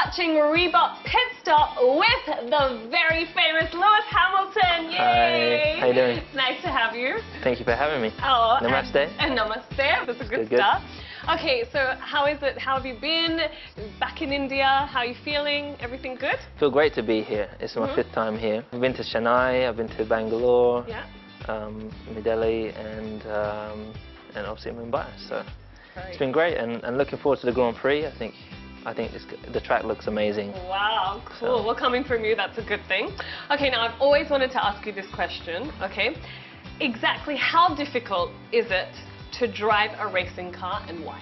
watching Reebok Pitstop with the very famous Lewis Hamilton. Yay! Hi, how you doing? It's nice to have you. Thank you for having me. Oh, Namaste. And namaste. That's a good start. Okay, so how is it? How have you been? Back in India, how are you feeling? Everything good? I feel great to be here. It's my fifth time here. I've been to Chennai, I've been to Bangalore, New Delhi, and obviously Mumbai. So it's been great, and looking forward to the Grand Prix. I think the track looks amazing. Wow, cool. Well, coming from you, that's a good thing. Okay, now I've always wanted to ask you this question, okay? Exactly how difficult is it to drive a racing car and why?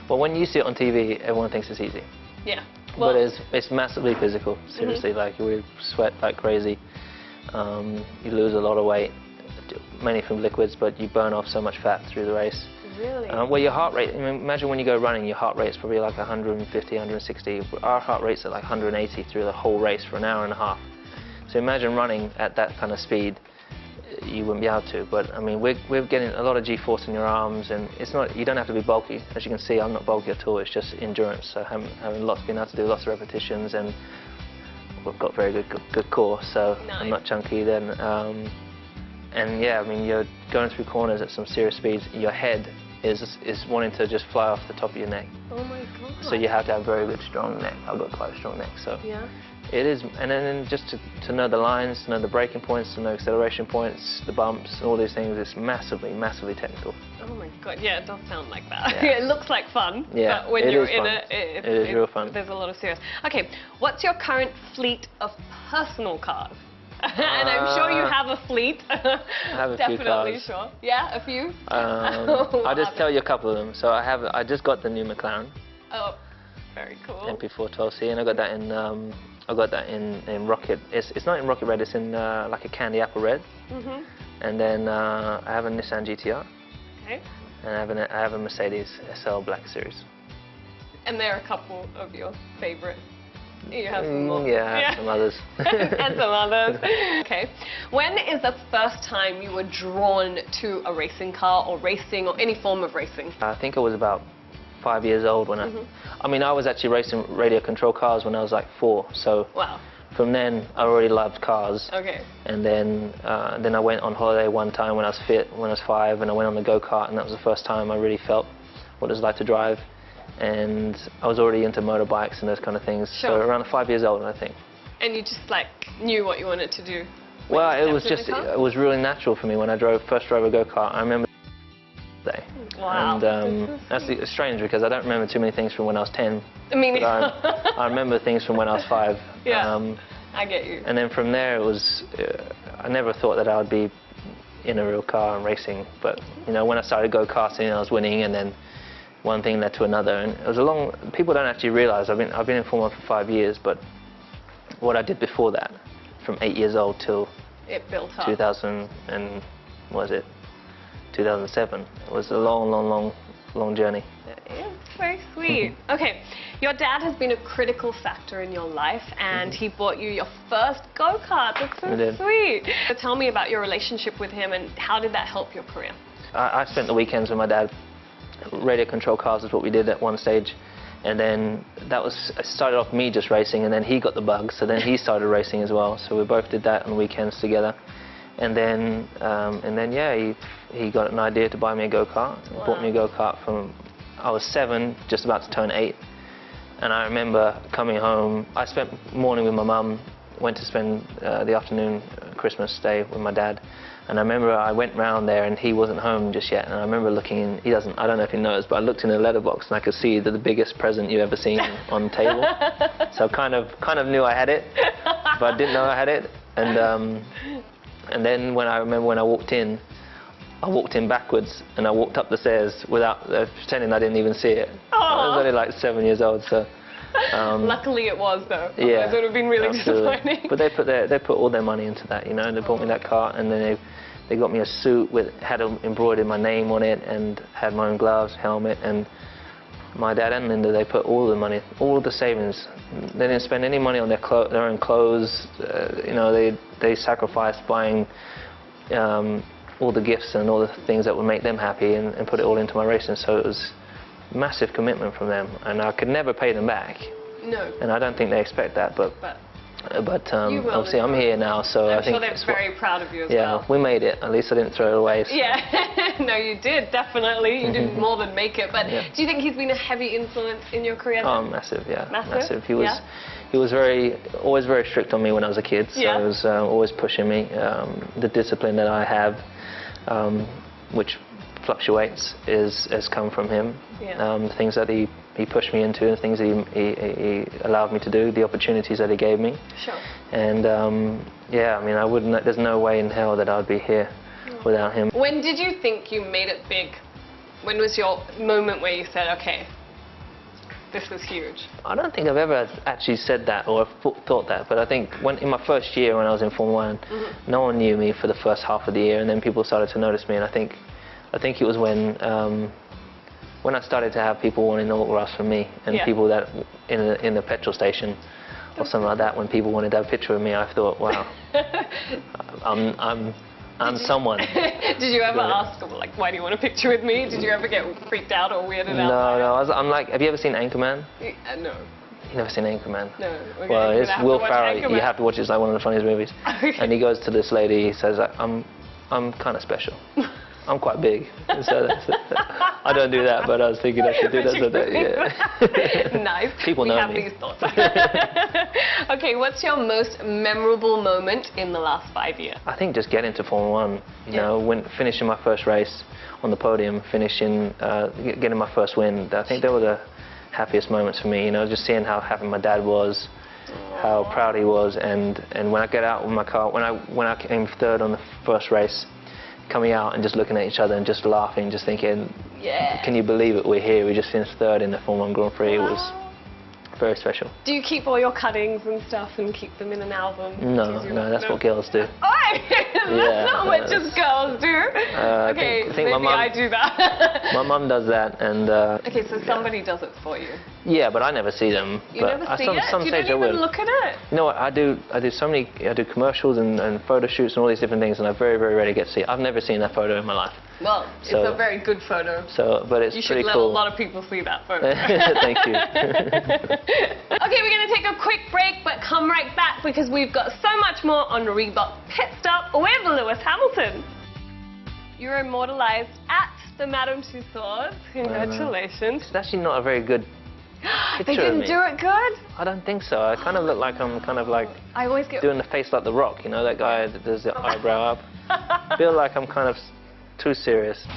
Well, when you see it on TV, everyone thinks it's easy. Yeah. Well, but it's massively physical, seriously. Like, we sweat like crazy. You lose a lot of weight, mainly from liquids, but you burn off so much fat through the race. Really? Well, your heart rate, I mean, imagine when you go running, your heart rate's probably like 150, 160. Our heart rate's at like 180 through the whole race for an hour and a half. So imagine running at that kind of speed. You wouldn't be able to, but I mean, we're getting a lot of G-force in your arms, and it's not, you don't have to be bulky. As you can see, I'm not bulky at all, it's just endurance. So being able to do lots of repetitions, and we've got very good core, so nice. I'm not chunky then. And yeah, I mean, you're going through corners at some serious speeds, your head is wanting to just fly off the top of your neck. Oh my God. So you have to have a very good, strong neck. I've got quite a strong neck, so. Yeah. It is, and then just to know the lines, to know the braking points, to know acceleration points, the bumps, all these things, it's massively, massively technical. Oh my God, yeah, it does sound like that. Yeah. It looks like fun, yeah, but when you're in it is real fun. There's a lot of serious. Okay, what's your current fleet of personal cars? And I'm sure you have a fleet. I have a few Definitely cars. Sure. Yeah, a few? I'll just tell you a couple of them. So I just got the new McLaren. Oh, very cool. MP412C, and I got that in rocket. It's not in rocket red. It's in like a candy apple red. And then I have a Nissan GTR. Okay. And I have a Mercedes SL Black Series. And they're a couple of your favorite. You have some more. Yeah, I have some others. And some others. Okay. When is the first time you were drawn to a racing car or racing or any form of racing? I think I was about 5 years old when I mean, I was actually racing radio control cars when I was like 4. So wow. From then, I already loved cars. Okay. And then I went on holiday one time when I was fit, when I was 5, and I went on the go-kart, and that was the first time I really felt what it was like to drive. And I was already into motorbikes and those kind of things. Sure. So around 5 years old, I think. And you just like knew what you wanted to do? Well, it was really natural for me when I first drove a go-kart. I remember day. Wow. And that's strange because I don't remember too many things from when I was 10. Me neither. I remember things from when I was 5. Yeah, I get you. And then from there, it was, I never thought that I would be in a real car and racing. But, you know, when I started go-karting, I was winning, and then one thing led to another. And it was people don't actually realize, I've been in Formula 1 for 5 years, but what I did before that, from 8 years old till it built up. 2000 and, what was it? 2007. It was a long journey. Yeah, very sweet. Okay, your dad has been a critical factor in your life, and he bought you your first go-kart. That's so sweet. So tell me about your relationship with him, and how did that help your career? I spent the weekends with my dad. Radio control cars is what we did at one stage, and then it started off me just racing, and then he got the bug, so then he started racing as well. So we both did that on weekends together. And then yeah, he got an idea to buy me a go-kart. He bought me a go-kart from, I was 7, just about to turn 8. And I remember coming home, I spent morning with my mum, went to spend the afternoon, Christmas Day, with my dad. And I remember I went round there and he wasn't home just yet. And I remember looking in, I don't know if he knows, but I looked in the letterbox and I could see the biggest present you've ever seen on the table. So kind of knew I had it, but I didn't know I had it. And then when I walked in backwards, and I walked up the stairs without pretending I didn't even see it. I was only like 7 years old, so. Luckily it was though. Yeah, it would have been really disappointing. But they put all their money into that, you know. They bought me that car, and then they got me a suit had embroidered my name on it, and had my own gloves, helmet, and my dad and Linda, they put all the money, all the savings. They didn't spend any money on their own clothes. You know, they sacrificed buying all the gifts and all the things that would make them happy, and put it all into my racing. So it was massive commitment from them, and I could never pay them back. No. And I don't think they expect that, but obviously I'm here now, so I'm I think sure they're very proud of you as well. Yeah, we made it. At least I didn't throw it away. So. Yeah, no, you did, definitely. You did more than make it. But do you think he's been a heavy influence in your career? Oh, massive, yeah. Massive? He was, he was always very strict on me when I was a kid. So he was always pushing me. The discipline that I have, which fluctuates, has come from him. The things that he pushed me into, the things he allowed me to do, the opportunities that he gave me. Sure. And yeah, I mean, I wouldn't. There's no way in hell that I'd be here without him. When did you think you made it big? When was your moment where you said, okay, this was huge? I don't think I've ever actually said that or thought that, but I think in my first year when I was in Form 1, no one knew me for the first half of the year, and then people started to notice me, and I think it was when I started to have people wanting autographs from me, and people that in the petrol station or something like that, when people wanted to have a picture of me, I thought, wow, I'm someone. Did you ever ask, like, why do you want a picture with me? Did you ever get freaked out or weirded out? No. I'm like, have you ever seen Anchorman? No. You've never seen Anchorman? No. Well, it's Will Ferrell. You have to watch it. It's like one of the funniest movies. And he goes to this lady. He says, I'm kind of special. I'm quite big, so I don't do that, but I was thinking I should do that. So Nice. People know me. These thoughts. Okay, what's your most memorable moment in the last 5 years? I think just getting to Formula 1, you know, when finishing my first race on the podium, getting my first win. I think they were the happiest moments for me. You know, just seeing how happy my dad was, how proud he was, and when I get out with my car, when I came third on the first race, coming out and just looking at each other and just laughing, just thinking, can you believe it, we're here, we just finished third in the Formula 1 Grand Prix. It was very special. Do you keep all your cuttings and stuff and keep them in an album? No, that's what girls do. That's not what just girls do. Okay, I think maybe I do that. My mum does that, and okay, so somebody does it for you. Yeah, but I never see them. You never see it? Some you stage don't I even will. look at it? You know what, I do commercials and photo shoots and all these different things, and I very, very rarely get to see it. I've never seen that photo in my life. Well, it's a very good photo. But it's pretty cool. You should let a lot of people see that photo. Thank you. Okay, we're going to take a quick break, but come right back because we've got so much more on Reebok Pitstop with Lewis Hamilton. You're immortalized at the Madame Tussauds. Congratulations. It's actually not a very good picture They didn't of me. do it good? I don't think so. I kind of look like I'm kind of like doing the face like The Rock, you know, that guy that does the eyebrow up. I feel like I'm kind of too serious.